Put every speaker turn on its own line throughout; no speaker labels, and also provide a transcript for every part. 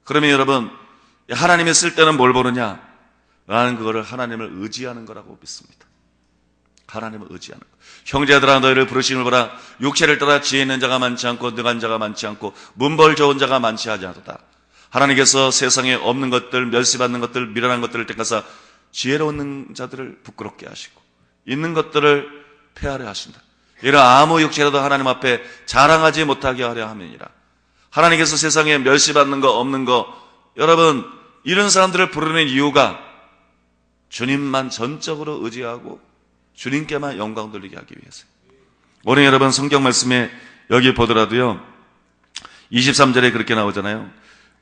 그러면 여러분, 하나님이 쓸 때는 뭘 보느냐? 라는 그거를 하나님을 의지하는 거라고 믿습니다. 하나님을 의지하는 거. 형제들아 너희를 부르심을 보라. 육체를 따라 지혜 있는 자가 많지 않고 능한 자가 많지 않고 문벌 좋은 자가 많지 하자도다. 하나님께서 세상에 없는 것들, 멸시받는 것들, 미련한 것들을 택하사 지혜로운 자들을 부끄럽게 하시고 있는 것들을 폐하려 하신다. 이런 아무 육체라도 하나님 앞에 자랑하지 못하게 하려 함이니라. 하나님께서 세상에 멸시받는 거 없는 거, 여러분 이런 사람들을 부르는 이유가 주님만 전적으로 의지하고 주님께만 영광 돌리게 하기 위해서. 오늘 여러분 성경 말씀에 여기 보더라도요 23절에 그렇게 나오잖아요.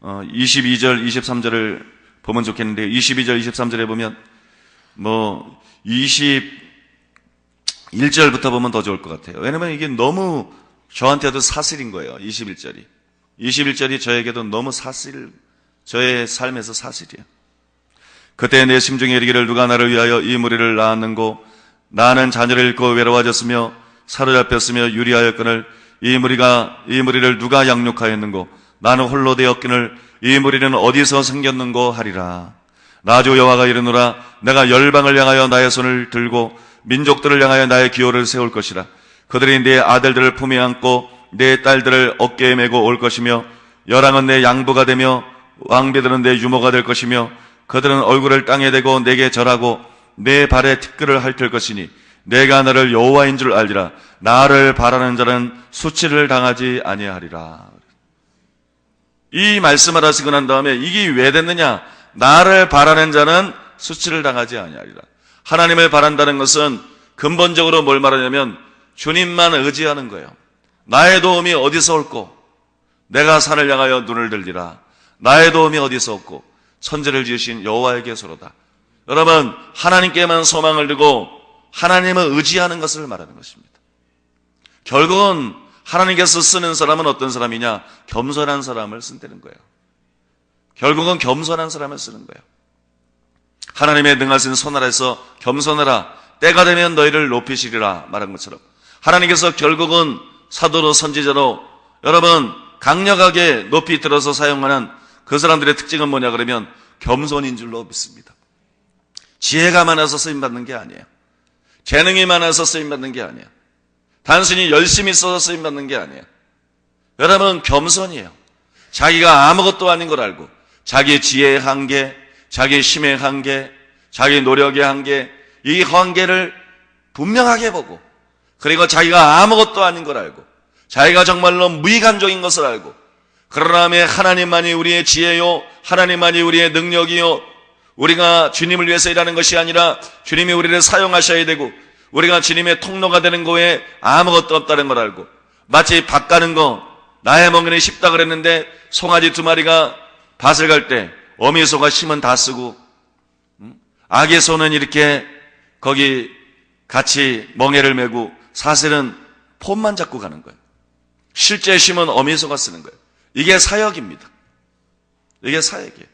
22절 23절을 보면 좋겠는데 22절 23절에 보면 21절부터 보면 더 좋을 것 같아요. 왜냐면 이게 너무 저한테도 사실인 거예요. 21절이 저에게도 너무 사실, 저의 삶에서 사실이에요. 그때 내 심중에 이르기를 누가 나를 위하여 이 무리를 낳았는고 나는 자녀를 잃고 외로워졌으며 사로잡혔으며 유리하였거늘 이 무리를 누가 양육하였는고 나는 홀로 되었거늘 이 무리는 어디서 생겼는고 하리라. 나 주 여호와가 이르노라. 내가 열방을 향하여 나의 손을 들고 민족들을 향하여 나의 기호를 세울 것이라. 그들이 내 아들들을 품에 안고 내 딸들을 어깨에 메고 올 것이며 여랑은 내 양부가 되며 왕비들은 내 유모가 될 것이며 그들은 얼굴을 땅에 대고 내게 절하고 내 발에 티끌을 핥을 것이니 내가 너를 여호와인 줄 알리라. 나를 바라는 자는 수치를 당하지 아니하리라. 이 말씀을 하시고 난 다음에 이게 왜 됐느냐? 나를 바라는 자는 수치를 당하지 아니하리라. 하나님을 바란다는 것은 근본적으로 뭘 말하냐면 주님만 의지하는 거예요. 나의 도움이 어디서 올꼬? 내가 산을 향하여 눈을 들리라. 나의 도움이 어디서 올꼬? 천지를 지으신 여호와에게서로다. 여러분, 하나님께만 소망을 두고 하나님을 의지하는 것을 말하는 것입니다. 결국은 하나님께서 쓰는 사람은 어떤 사람이냐? 겸손한 사람을 쓴다는 거예요. 결국은 겸손한 사람을 쓰는 거예요. 하나님의 능하신 손 아래서 겸손하라. 때가 되면 너희를 높이시리라 말한 것처럼 하나님께서 결국은 사도로 선지자로 여러분 강력하게 높이 들어서 사용하는 그 사람들의 특징은 뭐냐 그러면 겸손인 줄로 믿습니다. 지혜가 많아서 쓰임받는 게 아니에요. 재능이 많아서 쓰임받는 게 아니에요. 단순히 열심히 써서 쓰임받는 게 아니에요. 여러분 겸손이에요. 자기가 아무것도 아닌 걸 알고 자기 지혜의 한계, 자기 힘의 한계, 자기 노력의 한계, 이 한계를 분명하게 보고 그리고 자기가 아무것도 아닌 걸 알고 자기가 정말로 무의간적인 것을 알고 그러나 하나님만이 우리의 지혜요 하나님만이 우리의 능력이요 우리가 주님을 위해서 일하는 것이 아니라 주님이 우리를 사용하셔야 되고 우리가 주님의 통로가 되는 거에 아무것도 없다는 걸 알고 마치 밭 가는 거 나의 멍에는 쉽다 그랬는데 송아지 2마리가 밭을 갈 때 어미소가 심은 다 쓰고 아기 소는 이렇게 거기 같이 멍에를 메고 사실은 폼만 잡고 가는 거예요. 실제 심은 어미소가 쓰는 거예요. 이게 사역입니다. 이게 사역이에요.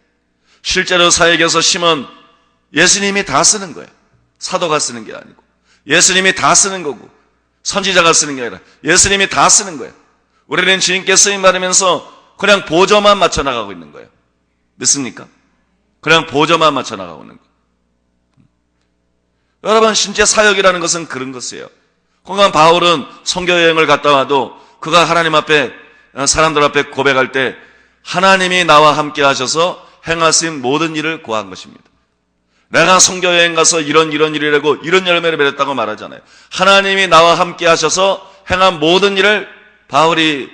실제로 사역에서 심은 예수님이 다 쓰는 거예요. 사도가 쓰는 게 아니고 예수님이 다 쓰는 거고 선지자가 쓰는 게 아니라 예수님이 다 쓰는 거예요. 우리는 주님께 쓰임 받으면서 그냥 보조만 맞춰 나가고 있는 거예요. 믿습니까? 그냥 보조만 맞춰 나가고 있는 거예요. 여러분 진짜 사역이라는 것은 그런 것이에요. 그러니까 바울은 선교 여행을 갔다 와도 그가 하나님 앞에 사람들 앞에 고백할 때 하나님이 나와 함께 하셔서 행하신 모든 일을 고한 것입니다. 내가 선교 여행 가서 이런 일이라고 이런 열매를 맺었다고 말하잖아요. 하나님이 나와 함께 하셔서 행한 모든 일을 바울이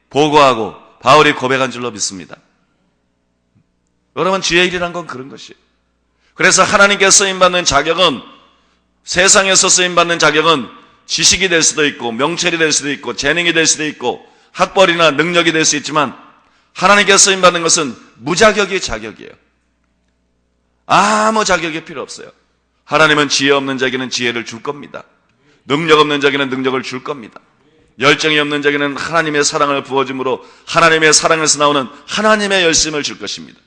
보고하고 바울이 고백한 줄로 믿습니다. 여러분 주의 일이란 건 그런 것이에요. 그래서 하나님께 쓰임받는 자격은 세상에서 쓰임받는 자격은 지식이 될 수도 있고 명철이 될 수도 있고 재능이 될 수도 있고 학벌이나 능력이 될 수 있지만 하나님께 쓰임받는 것은 무자격의 자격이에요. 아무 자격이 필요 없어요. 하나님은 지혜 없는 자에게는 지혜를 줄 겁니다. 능력 없는 자에게는 능력을 줄 겁니다. 열정이 없는 자에게는 하나님의 사랑을 부어줌으로 하나님의 사랑에서 나오는 하나님의 열심을 줄 것입니다.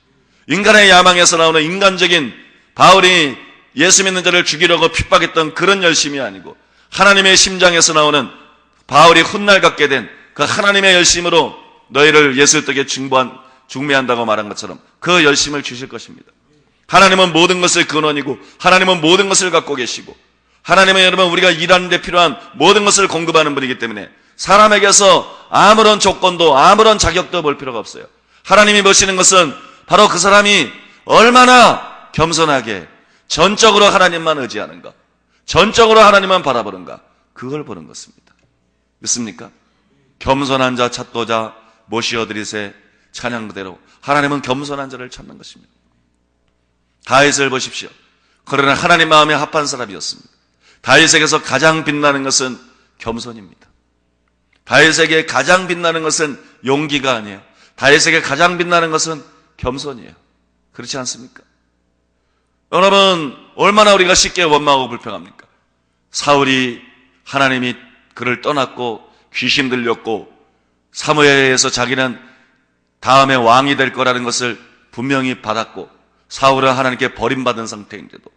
인간의 야망에서 나오는 인간적인 바울이 예수 믿는 자를 죽이려고 핍박했던 그런 열심이 아니고 하나님의 심장에서 나오는 바울이 훗날 갖게 된 그 하나님의 열심으로 너희를 예수 뜻에 중매한다고 말한 것처럼 그 열심을 주실 것입니다. 하나님은 모든 것을 근원이고 하나님은 모든 것을 갖고 계시고 하나님은 여러분 우리가 일하는 데 필요한 모든 것을 공급하는 분이기 때문에 사람에게서 아무런 조건도 아무런 자격도 볼 필요가 없어요. 하나님이 보시는 것은 바로 그 사람이 얼마나 겸손하게 전적으로 하나님만 의지하는가, 전적으로 하나님만 바라보는가, 그걸 보는 것입니다. 믿습니까? 겸손한 자 찾고자 모시어드리세 찬양 그대로 하나님은 겸손한 자를 찾는 것입니다. 다윗을 보십시오. 그러나 하나님 마음에 합한 사람이었습니다. 다윗에게서 가장 빛나는 것은 겸손입니다. 다윗에게 가장 빛나는 것은 용기가 아니에요. 다윗에게 가장 빛나는 것은 겸손이에요. 그렇지 않습니까? 여러분, 얼마나 우리가 쉽게 원망하고 불평합니까? 사울이 하나님이 그를 떠났고 귀신 들렸고 사무엘에서 자기는 다음에 왕이 될 거라는 것을 분명히 받았고 사울은 하나님께 버림받은 상태인데도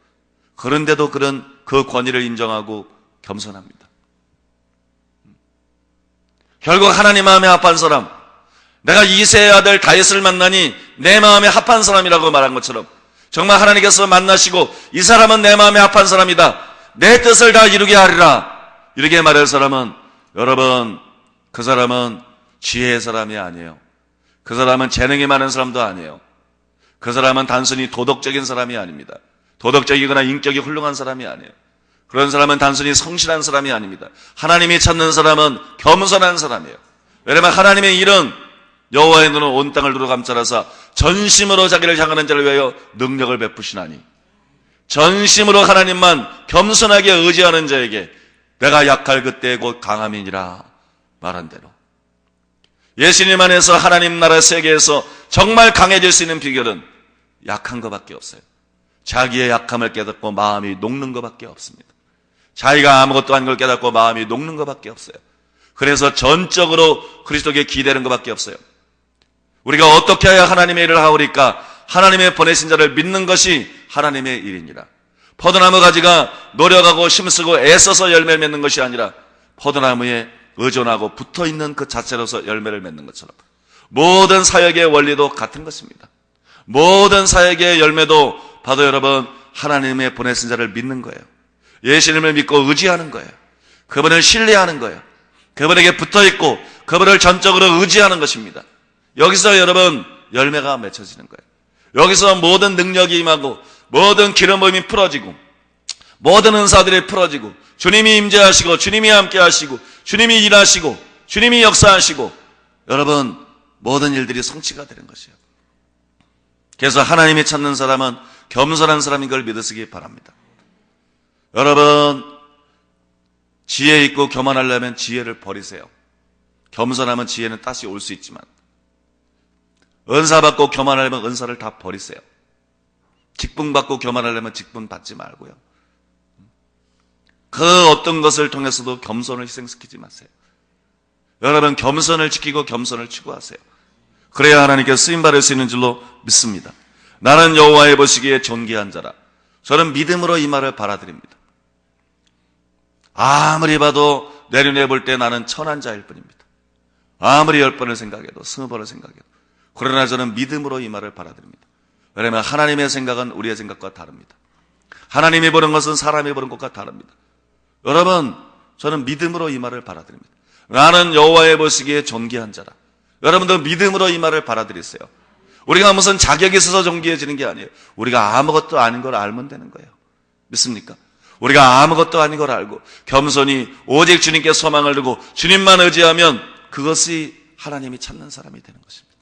그런데도 그런 그 권위를 인정하고 겸손합니다. 결국 하나님 마음에 합한 사람, 내가 이새의 아들 다윗을 만나니 내 마음에 합한 사람이라고 말한 것처럼 정말 하나님께서 만나시고 이 사람은 내 마음에 합한 사람이다, 내 뜻을 다 이루게 하리라, 이렇게 말할 사람은 여러분 그 사람은 지혜의 사람이 아니에요. 그 사람은 재능이 많은 사람도 아니에요. 그 사람은 단순히 도덕적인 사람이 아닙니다. 도덕적이거나 인격이 훌륭한 사람이 아니에요. 그런 사람은 단순히 성실한 사람이 아닙니다. 하나님이 찾는 사람은 겸손한 사람이에요. 왜냐하면 하나님의 일은 여호와의 눈은 온 땅을 두루 감찰하사 전심으로 자기를 향하는 자를 위하여 능력을 베푸시나니, 전심으로 하나님만 겸손하게 의지하는 자에게 내가 약할 그때 곧 강함이니라 말한 대로 예수님 안에서 하나님 나라 세계에서 정말 강해질 수 있는 비결은 약한 것밖에 없어요. 자기의 약함을 깨닫고 마음이 녹는 것밖에 없습니다. 자기가 아무것도 아닌 걸 깨닫고 마음이 녹는 것밖에 없어요. 그래서 전적으로 그리스도께 기대는 것밖에 없어요. 우리가 어떻게 해야 하나님의 일을 하오리까? 하나님의 보내신 자를 믿는 것이 하나님의 일이니라. 포도나무 가지가 노력하고 힘쓰고 애써서 열매를 맺는 것이 아니라 포도나무에 의존하고 붙어있는 그 자체로서 열매를 맺는 것처럼 모든 사역의 원리도 같은 것입니다. 모든 사역의 열매도 바로 여러분 하나님의 보내신 자를 믿는 거예요. 예수님을 믿고 의지하는 거예요. 그분을 신뢰하는 거예요. 그분에게 붙어있고 그분을 전적으로 의지하는 것입니다. 여기서 여러분 열매가 맺혀지는 거예요. 여기서 모든 능력이 임하고 모든 기름 부음이 풀어지고 모든 은사들이 풀어지고 주님이 임재하시고 주님이 함께 하시고 주님이 일하시고 주님이 역사하시고 여러분 모든 일들이 성취가 되는 것이에요. 그래서 하나님이 찾는 사람은 겸손한 사람인 걸 믿으시기 바랍니다. 여러분 지혜 있고 교만하려면 지혜를 버리세요. 겸손하면 지혜는 다시 올 수 있지만 은사 받고 교만하려면 은사를 다 버리세요. 직분 받고 교만하려면 직분 받지 말고요. 그 어떤 것을 통해서도 겸손을 희생시키지 마세요. 여러분 겸손을 지키고 겸손을 추구하세요. 그래야 하나님께 쓰임받을 수 있는 줄로 믿습니다. 나는 여호와의 보시기에 존귀한 자라. 저는 믿음으로 이 말을 받아들입니다. 아무리 봐도 내 눈에 볼 때 나는 천한 자일 뿐입니다. 아무리 10번을 생각해도 20번을 생각해도. 그러나 저는 믿음으로 이 말을 받아들입니다. 왜냐하면 하나님의 생각은 우리의 생각과 다릅니다. 하나님이 보는 것은 사람이 보는 것과 다릅니다. 여러분 저는 믿음으로 이 말을 받아들입니다. 나는 여호와의 보시기에 존귀한 자라. 여러분도 믿음으로 이 말을 받아들이세요. 우리가 무슨 자격이 있어서 존귀해지는 게 아니에요. 우리가 아무것도 아닌 걸 알면 되는 거예요. 믿습니까? 우리가 아무것도 아닌 걸 알고 겸손히 오직 주님께 소망을 두고 주님만 의지하면 그것이 하나님이 찾는 사람이 되는 것입니다.